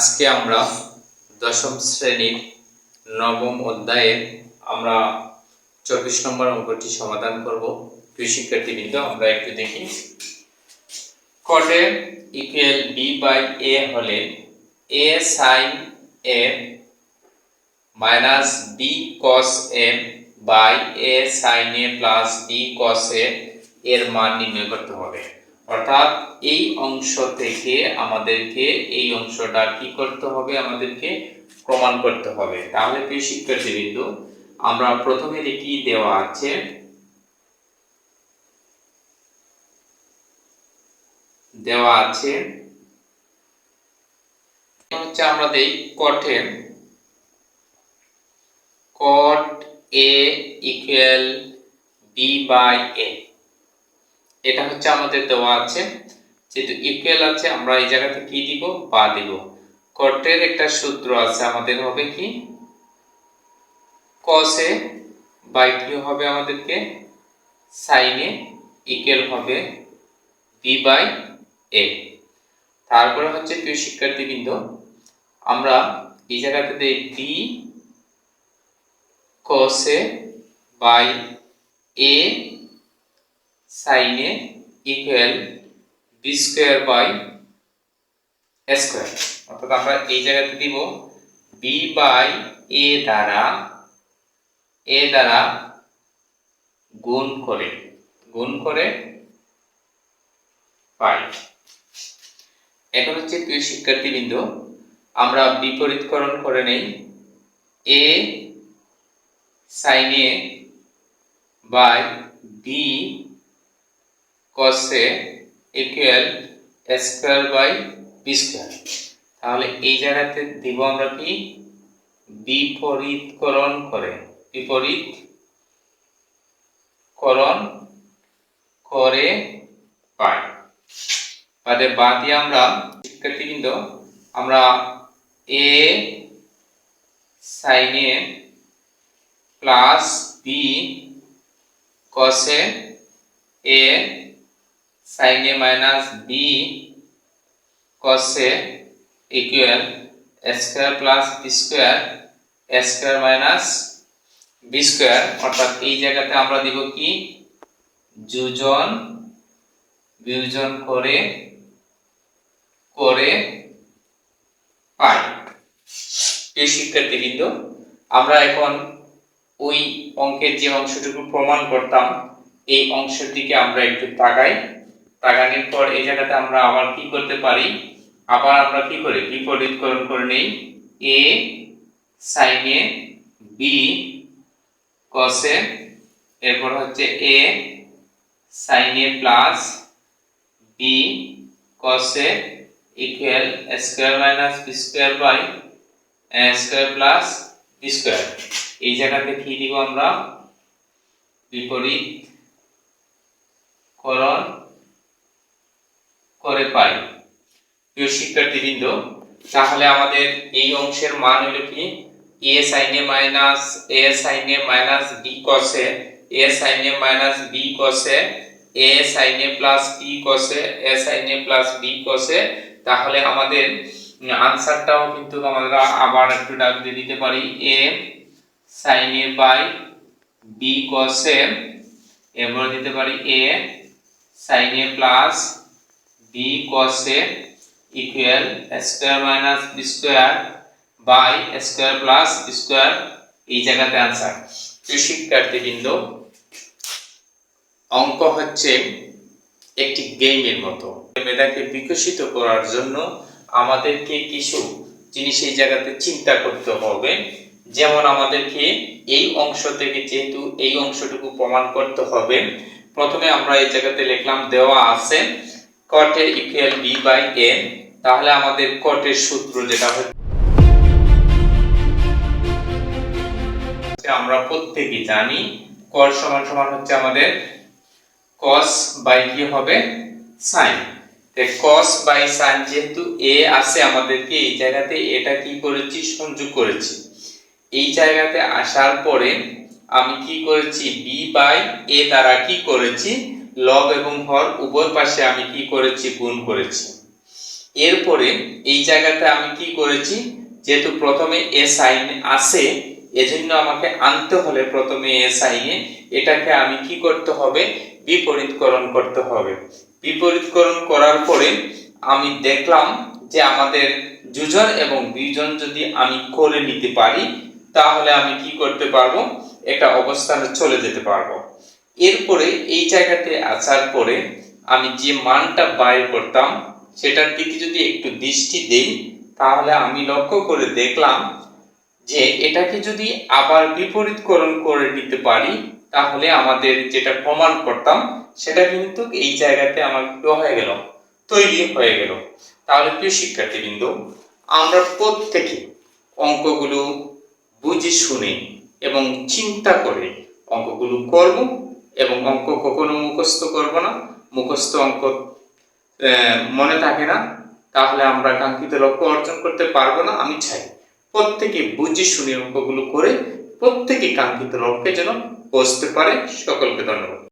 আজকে আমরা দশম শ্রেণীর নবম অধ্যায়ে আমরা 24 নম্বর অঙ্কটি সমাধান করব। প্রিয় শিক্ষার্থীবৃন্দ, আমরা একটু দেখি। cot a equal b by a হলে a sin a minus b cos a by a sin a plus b cos a এর মান নির্ণয় করতে হবে। অর্থাৎ এই অংশ থেকে আমাদেরকে এই অংশটা কি করতে হবে, আমাদেরকে প্রমাণ করতে হবে। তাহলে প্রিয় শিক্ষার্থীবৃন্দ, আমরা প্রথমে দেখি দেওয়া আছে হচ্ছে আমরা দেই cot a equal b by a, এটা হচ্ছে আমাদের দেওয়া আছে। যেহেতু ইকুয়াল আছে, আমরা এই জায়গাতে কি দিব, বা দিব। cot এর একটা সূত্র আছে, আমাদের হবে কি cos a বাই কি হবে আমাদেরকে sin a ইকুয়াল হবে b বাই a। তারপরে হচ্ছে প্রিয় শিক্ষার্থীবৃন্দ, আমরা এই জায়গাতে দেই b cos a by a sin a equal b square by a square. অর্থাৎ আমরা এই জায়গাতে দিব b বাই a দ্বারা গুণ করে পাই। এখন হচ্ছে প্রিয় শিক্ষার্থীবৃন্দ, আমরা বিপরীতকরণ করে নেই। a sin a by b cos a equal a square by b square. তাহলে এই জায়গাতে দিব আমরা কি বিপরীতকরণ করে পাই। বাদে বাদ দিয়ে আমরা শিক্ষার্থীবৃন্দ, আমরা a sin a plus b cos a sin a minus b cos a equal a square plus b square a square minus b square। অর্থাৎ এই জায়গাতে আমরা দিব কি বিয়োজন করে পাই। এই শিক্ষার্থীবৃন্দ, আমরা এখন ওই অঙ্কের যে অংশটুকু প্রমাণ করতাম এই অংশের দিকে আমরা একটু তাকানোর পর এই জায়গাতে আমরা আবার কি করতে পারি, আবার আমরা কি করি বিপরীতকরণ করে নেই। a sin a b cos a, এরপর হচ্ছে a sin a plus b cos a equal a square minus b square by a square plus b square। এই জায়গাতে কি দিব আমরা বিপরীতকরণ করে পাই। প্রিয় শিক্ষার্থীবৃন্দ, তাহলে আমাদের এই অংশের মান হলো কি a sin a minus b cos a sin a minus b cos a sin a plus b cos a sin a plus b cos a। তাহলে আমাদের আনসারটাও কিন্তু আমরা আবার একটু ডাক দিয়ে দিতে পারি a sin a by b cos a, এরপর দিতে পারি a sin a plus b cos a equal a square minus b square by a square plus b square। এই জায়গাতে आंसर। প্রিয় শিক্ষার্থীবৃন্দ, অঙ্ক হচ্ছে একটি গেমের মতো। মেধাকে বিকশিত করার জন্য আমাদেরকে কিছু জিনিস এই জায়গাতে চিন্তা করতে হবে। যেমন আমাদেরকে এই অংশ থেকে যেহেতু এই অংশটুকু প্রমাণ করতে হবে, প্রথমে আমরা এই জায়গাতে লিখলাম দেওয়া আছে cot a equal b by a। তাহলে আমাদের cot এর সূত্র যেটা হচ্ছে আমরা প্রত্যেকই জানি cot সমান হচ্ছে আমাদের cos বাই কি হবে sin। তে cos বাই sin, যেহেতু a আছে আমাদেরকে এই জায়গাতে এটা কি করেছি সংযোগ করেছি। এই জায়গাতে আসার পরে আমি কি করেছি b বাই a দ্বারা কি করেছি লব এবং হর উভয় পাশে আমি কি করেছি গুণ করেছি। এরপরে এই জায়গাতে আমি কি করেছি, যেহেতু প্রথমে এ সাইন আসে, এজন্য আমাকে আনতে হলে প্রথমে এ সাইনে এটাকে আমি কি করতে হবে, বিপরীতকরণ করতে হবে। বিপরীতকরণ করার পরে আমি দেখলাম যে আমাদের যোজন এবং বিয়োজন যদি আমি করে নিতে পারি, তাহলে আমি কি করতে পারবো, একটা অবস্থানে চলে যেতে পারবো। এরপরে এই জায়গাতে আসার পরে আমি যে মানটা বাইর করতাম সেটার দিকে যদি একটু দৃষ্টি দেই, তাহলে আমি লক্ষ্য করে দেখলাম যে এটাকে যদি আবার বিপরীতকরণ করে নিতে পারি, তাহলে আমাদের যেটা প্রমাণ করতাম সেটা কিন্তু এই জায়গাতে আমার হয়ে গেল, তৈরি হয়ে গেল। তাহলে প্রিয় শিক্ষার্থীবৃন্দ, আমরা প্রত্যেকে অঙ্কগুলো বুঝে শুনে এবং চিন্তা করে অঙ্কগুলো করব, এবং অঙ্ক কখনো মুখস্থ করব না। মুখস্থ অঙ্ক মনে থাকে না, তাহলে আমরা কাঙ্ক্ষিত লক্ষ্য অর্জন করতে পারবো না। আমি চাই প্রত্যেকে বুঝে শুনে অঙ্কগুলো করে প্রত্যেকে কাঙ্ক্ষিত লক্ষ্যে যেন পৌঁছতে পারে। সকলকে ধন্যবাদ।